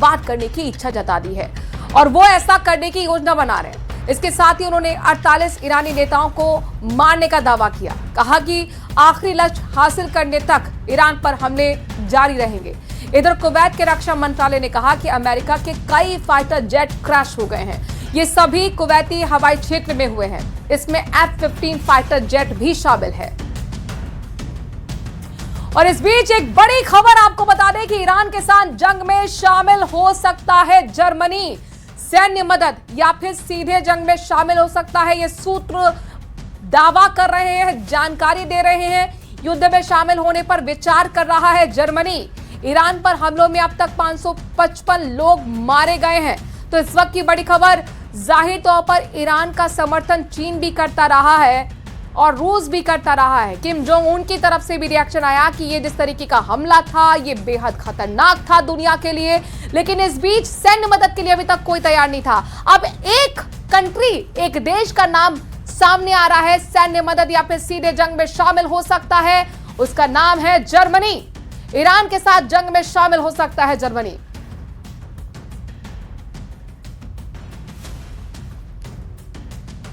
बर्बाद करने की इच्छा जता दी है और वो ऐसा करने की योजना बना रहे हैं। इसके साथ ही उन्होंने 48 ईरानी नेताओं को मारने का दावा किया। कहा कि आखिरी लक्ष्य हासिल करने तक ईरान पर हमले जारी रहेंगे। इधर कुवैत के रक्षा मंत्रालय ने कहा कि अमेरिका के कई फाइटर जेट क्रैश हो गए हैं। ये सभी कुवैती हवाई क्षेत्र में हुए हैं। इसमें F-15 फाइटर जेट भी शामिल है। और इस बीच एक बड़ी खबर आपको बता दें कि ईरान के साथ जंग में शामिल हो सकता है जर्मनी। सैन्य मदद या फिर सीधे जंग में शामिल हो सकता है, ये सूत्र दावा कर रहे हैं, जानकारी दे रहे हैं। युद्ध में शामिल होने पर विचार कर रहा है जर्मनी। ईरान पर हमलों में अब तक 555 लोग मारे गए हैं। तो इस वक्त की बड़ी खबर, जाहिर तौर पर ईरान का समर्थन चीन भी करता रहा है और रूस भी करता रहा है। किम जोंग उन की तरफ से भी रिएक्शन आया कि ये जिस तरीके का हमला था ये बेहद खतरनाक था दुनिया के लिए, लेकिन इस बीच सैन्य मदद के लिए अभी तक कोई तैयार नहीं था। अब एक कंट्री, एक देश का नाम सामने आ रहा है, सैन्य मदद या फिर सीधे जंग में शामिल हो सकता है। उसका नाम है जर्मनी। ईरान के साथ जंग में शामिल हो सकता है जर्मनी।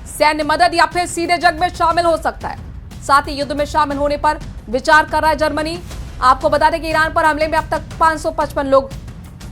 सैन्य मदद या फिर सीधे जंग में शामिल हो सकता है। साथ ही युद्ध में शामिल होने पर विचार कर रहा है जर्मनी। आपको बता दें कि ईरान पर हमले में अब तक 555 लोग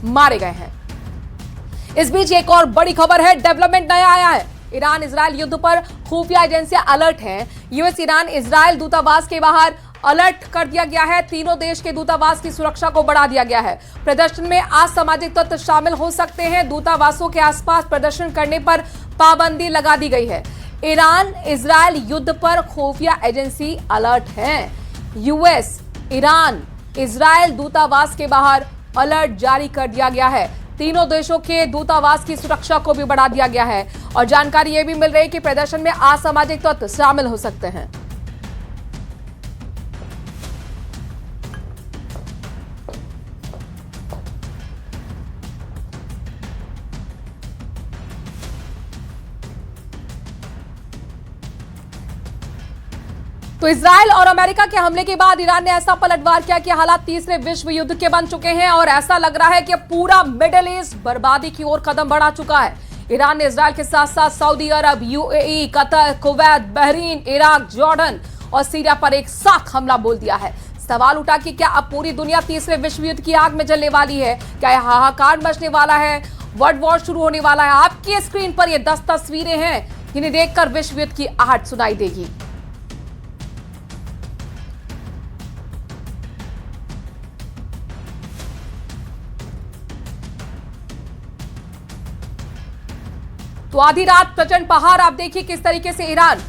मारे गए हैं। इस बीच एक और बड़ी खबर है, डेवलपमेंट नया आया है। ईरान इजरायल युद्ध पर खुफिया एजेंसियां अलर्ट हैं। यूएस ईरान इजरायल दूतावास के बाहर अलर्ट कर दिया गया है। तीनों देश के दूतावास की सुरक्षा को बढ़ा दिया गया है। प्रदर्शन में असामाजिक तत्व शामिल हो सकते हैं। दूतावासों के आसपास प्रदर्शन करने पर पाबंदी लगा दी गई है। ईरान इजरायल युद्ध पर खुफिया एजेंसी अलर्ट हैं। यूएस ईरान इजरायल दूतावास के बाहर अलर्ट जारी कर दिया गया है। तीनों देशों के दूतावास की सुरक्षा को भी बढ़ा दिया गया है और जानकारी यह भी मिल रही है कि प्रदर्शन में असामाजिक तत्व शामिल हो सकते हैं। तो इजरायल और अमेरिका के हमले के बाद ईरान ने ऐसा पलटवार किया कि हालात तीसरे विश्व युद्ध के बन चुके हैं और ऐसा लग रहा है कि पूरा मिडिल ईस्ट बर्बादी की ओर कदम बढ़ा चुका है। ईरान ने इजरायल के साथ साथ Saudi Arab, UAE, Qatar, Kuwait, Bahrain, Iraq, Jordan और सीरिया पर एक साथ हमला बोल दिया है। सवाल उठा कि क्या अब पूरी दुनिया तीसरे विश्व युद्ध की आग में जलने वाली है? क्या यह हाहाकार मचने वाला है? वर्ल्ड वॉर शुरू होने वाला है? आपकी स्क्रीन पर ये 10 तस्वीरें हैं जिन्हें देखकर विश्व युद्ध की आहट सुनाई देगी। तो आधी रात प्रचंड पहाड़, आप देखिए किस तरीके से ईरान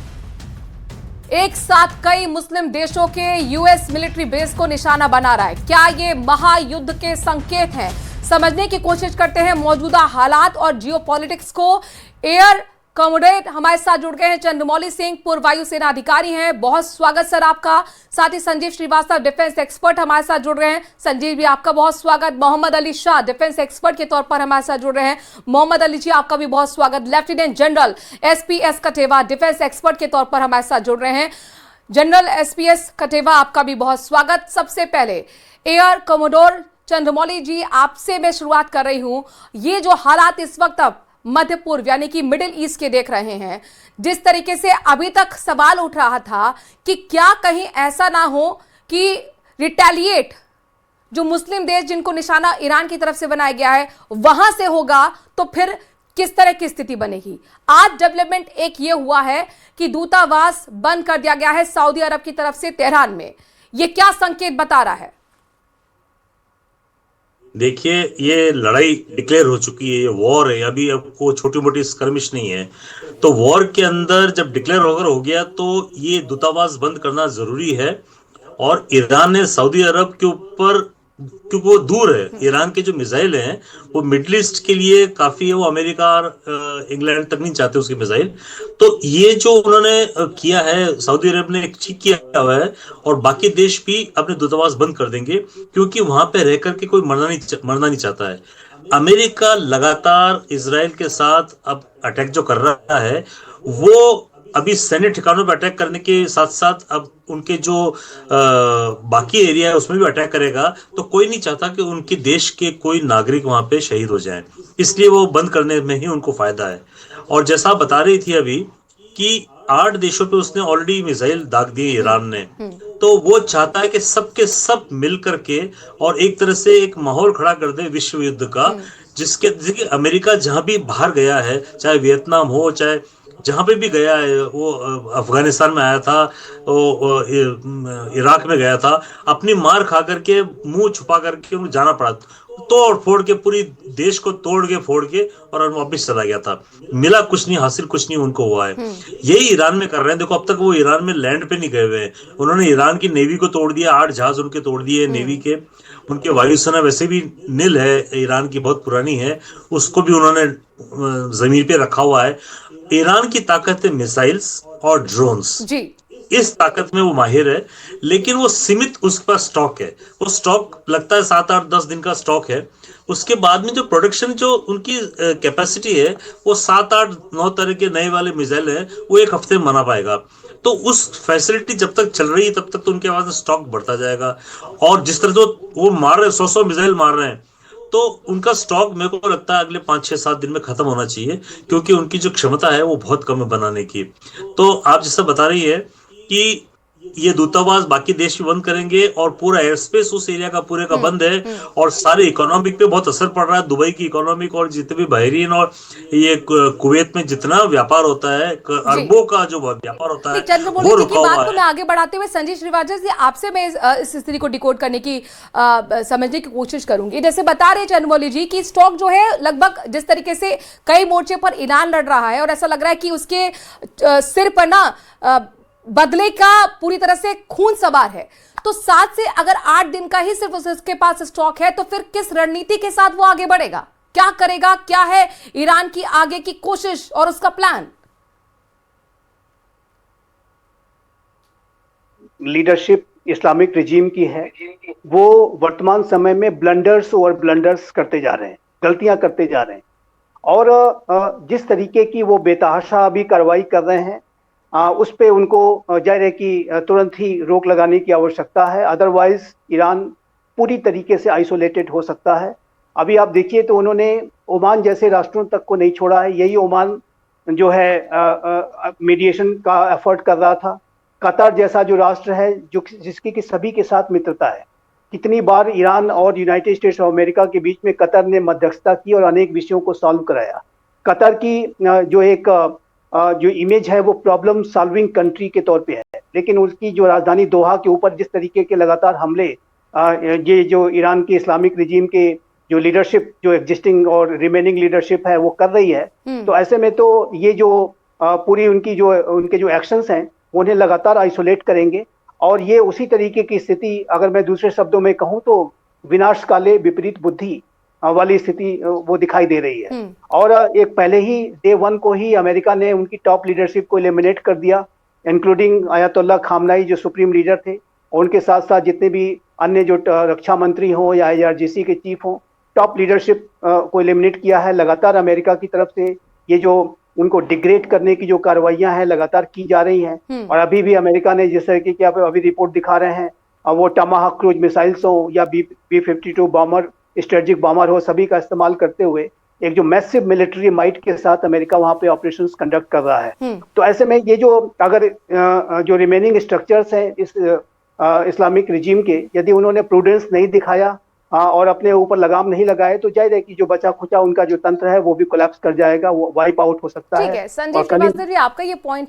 एक साथ कई मुस्लिम देशों के यूएस मिलिट्री बेस को निशाना बना रहा है। क्या ये महायुद्ध के संकेत हैं? समझने की कोशिश करते हैं मौजूदा हालात और जियोपॉलिटिक्स को। एयर कमोडोर हमारे साथ जुड़ गए हैं चंद्रमौली सिंह, पूर्व वायुसेना अधिकारी हैं। बहुत स्वागत सर आपका। साथ ही संजीव श्रीवास्तव, डिफेंस एक्सपर्ट हमारे साथ जुड़ रहे हैं। संजीव जी आपका बहुत स्वागत। मोहम्मद अली शाह, डिफेंस एक्सपर्ट के तौर पर हमारे साथ जुड़ रहे हैं। मोहम्मद अली जी आपका भी बहुत स्वागत। Lieutenant general SPS Kathewa, defence expert के तौर पर हमारे साथ जुड़ रहे हैं। जनरल एसपीएस कठेवा आपका भी बहुत स्वागत। सबसे पहले एयर कमोडोर चंद्रमौली जी, आपसे मैं शुरुआत कर रही हूं। ये जो हालात इस वक्त अब मध्य पूर्व यानी कि मिडिल ईस्ट के देख रहे हैं, जिस तरीके से अभी तक सवाल उठ रहा था कि क्या कहीं ऐसा ना हो कि रिटेलिएट जो मुस्लिम देश जिनको निशाना ईरान की तरफ से बनाया गया है वहां से होगा, तो फिर किस तरह की स्थिति बनेगी? आज डेवलपमेंट एक ये हुआ है कि दूतावास बंद कर दिया गया है सऊदी अरब की तरफ से तेहरान में। ये क्या संकेत बता रहा है? देखिए, ये लड़ाई डिक्लेयर हो चुकी है, ये वॉर है, अभी अब को छोटी मोटी स्कर्मिश नहीं है। तो वॉर के अंदर जब डिक्लेयर हो गया तो ये दूतावास बंद करना जरूरी है। और ईरान ने सऊदी अरब के ऊपर, क्योंकि वो दूर है, ईरान के जो मिसाइल हैं वो मिडिल ईस्ट के लिए काफी है, वो अमेरिका और इंग्लैंड तक नहीं चाहते उसके मिसाइल। तो ये जो उन्होंने किया है, सऊदी अरब ने ठीक किया हुआ है और बाकी देश भी अपने दूतावास बंद कर देंगे, क्योंकि वहां पे रह करके कोई मरना नहीं चाहता है। अमेरिका लगातार इजराइल के साथ अब अटैक जो कर रहा है वो अभी सैन्य ठिकानों पर अटैक करने के साथ साथ अब उनके जो बाकी एरिया है उसमें भी अटैक करेगा, तो कोई नहीं चाहता कि उनके देश के कोई नागरिक वहां पे शहीद हो जाएं। इसलिए वो बंद करने में ही उनको फायदा है। और जैसा आप बता रही थी अभी कि 8 देशों पे उसने ऑलरेडी मिसाइल दाग दिए ईरान ने, तो वो चाहता है कि सबके सब मिल करके और एक तरह से एक माहौल खड़ा कर दे विश्व युद्ध का, जिसके अमेरिका जहां भी बाहर गया है, चाहे वियतनाम हो, चाहे जहां पे भी गया है, वो अफगानिस्तान में आया था, वो इराक में गया था, अपनी मार खा करके मुंह छुपा करके उनको जाना पड़ा, तोड़ फोड़ के पूरी देश को तोड़ के फोड़ के और वापिस चला गया था। मिला कुछ नहीं, हासिल कुछ नहीं उनको हुआ है। यही ईरान में कर रहे हैं। देखो अब तक वो ईरान में लैंड पे नहीं गए हुए हैं। उन्होंने ईरान की नेवी को तोड़ दिया, 8 जहाज उनके तोड़ दिए नेवी के। उनके वायुसेना वैसे भी नील है, ईरान की बहुत पुरानी है, उसको भी उन्होंने जमीन पे रखा हुआ है। ईरान की ताकत है मिसाइल्स और ड्रोन्स, जी। इस ताकत में वो माहिर है, लेकिन वो सीमित उसके पास स्टॉक है। वो स्टॉक लगता है 7-8-10 दिन का स्टॉक है। उसके बाद में जो प्रोडक्शन, जो उनकी कैपेसिटी है, वो 7-8-9 तरह के नए वाले मिसाइल है, वो 1 हफ्ते में बना पाएगा। तो उस फैसिलिटी जब तक चल रही है तब तक तो उनके पास स्टॉक बढ़ता जाएगा। और जिस तरह से वो मार रहे, 100 मिसाइल मार रहे हैं, तो उनका स्टॉक मेरे को लगता है अगले 5-6-7 दिन में खत्म होना चाहिए, क्योंकि उनकी जो क्षमता है वो बहुत कम है बनाने की। तो आप जैसा बता रही है कि ये दूतावास बाकी देश भी बंद करेंगे और पूरा एयर स्पेस उस एरिया का पूरे का बंद है, और सारे इकोनॉमिक पे बहुत असर पड़ रहा है। दुबई की इकोनॉमिक और जितने भी बहरीन और ये कुवैत में जितना व्यापार होता है, अरबों का जो व्यापार होता है, वो रुका हुआ बात को है। मैं आगे बढ़ाते हुए संजीव श्रीवास्तव जी, आपसे मैं इस स्थिति को डिकोड करने की समझने की कोशिश करूंगी। जैसे बता रहे चंद्रमौली जी कि स्टॉक जो है लगभग जिस तरीके से कई मोर्चे पर ईरान लड़ रहा है, और ऐसा लग रहा है कि उसके सिर पर ना बदले का पूरी तरह से खून सवार है, तो 7 से अगर 8 दिन का ही सिर्फ उसके पास स्टॉक है, तो फिर किस रणनीति के साथ वो आगे बढ़ेगा, क्या करेगा, क्या है ईरान की आगे की कोशिश और उसका प्लान? लीडरशिप इस्लामिक रिजीम की है, वो वर्तमान समय में ब्लंडर्स और ब्लंडर्स करते जा रहे हैं, गलतियां करते जा रहे हैं। और जिस तरीके की वो बेतहाशा अभी कार्रवाई कर रहे हैं, उस पे उनको जाहिर है कि तुरंत ही रोक लगाने की आवश्यकता है, अदरवाइज ईरान पूरी तरीके से आइसोलेटेड हो सकता है। अभी आप देखिए तो उन्होंने ओमान जैसे राष्ट्रों तक को नहीं छोड़ा है। यही ओमान जो है मीडिएशन का एफर्ट कर रहा था। कतर जैसा जो राष्ट्र है, जो जिसकी कि सभी के साथ मित्रता है, कितनी बार ईरान और यूनाइटेड स्टेट्स ऑफ अमेरिका के बीच में कतर ने मध्यस्थता की और अनेक विषयों को सॉल्व कराया। कतर की जो एक जो इमेज है वो प्रॉब्लम सॉल्विंग कंट्री के तौर पे है, लेकिन उसकी जो राजधानी दोहा के ऊपर जिस तरीके के लगातार हमले ये जो ईरान की इस्लामिक रिजीम के जो लीडरशिप, जो एग्जिस्टिंग और रिमेनिंग लीडरशिप है वो कर रही है, तो ऐसे में तो ये जो पूरी उनके जो एक्शंस हैं उन्हें लगातार आइसोलेट करेंगे। और ये उसी तरीके की स्थिति, अगर मैं दूसरे शब्दों में कहूँ तो विनाश काले विपरीत बुद्धि वाली स्थिति वो दिखाई दे रही है। और एक पहले ही डे 1 को ही अमेरिका ने उनकी टॉप लीडरशिप को एलिमिनेट कर दिया, इंक्लूडिंग अयतुल्ला खामनाई जो सुप्रीम लीडर थे, और उनके साथ साथ जितने भी अन्य जो रक्षा मंत्री हों या IRGC के चीफ हों, टॉप लीडरशिप को एलिमिनेट किया है। लगातार अमेरिका की तरफ से ये जो उनको डिग्रेड करने की जो कार्रवाइयां हैं लगातार की जा रही हैं। और अभी भी अमेरिका ने, जिस तरीके की आप अभी रिपोर्ट दिखा रहे हैं, वो टमाहाक क्रूज मिसाइल्स हो या B-52 बॉम्बर, स्ट्रेटेजिक बॉम्बर हो, सभी का इस्तेमाल करते हुए एक जो मैसिव मिलिट्री माइट के साथ अमेरिका वहां पे ऑपरेशंस कंडक्ट कर रहा है। तो ऐसे में ये जो अगर जो रिमेनिंग स्ट्रक्चर्स हैं इस इस्लामिक रिजीम के, यदि उन्होंने प्रूडेंस नहीं दिखाया और अपने ऊपर लगाम नहीं लगाए, तो जाहिर है कि जो बचा खुचा उनका जो तंत्र है वो भी कोलैप्स कर जाएगा, वो वाइप आउट हो सकता है। ठीक है संजीव श्रीवास्तव जी, आपका ये पॉइंट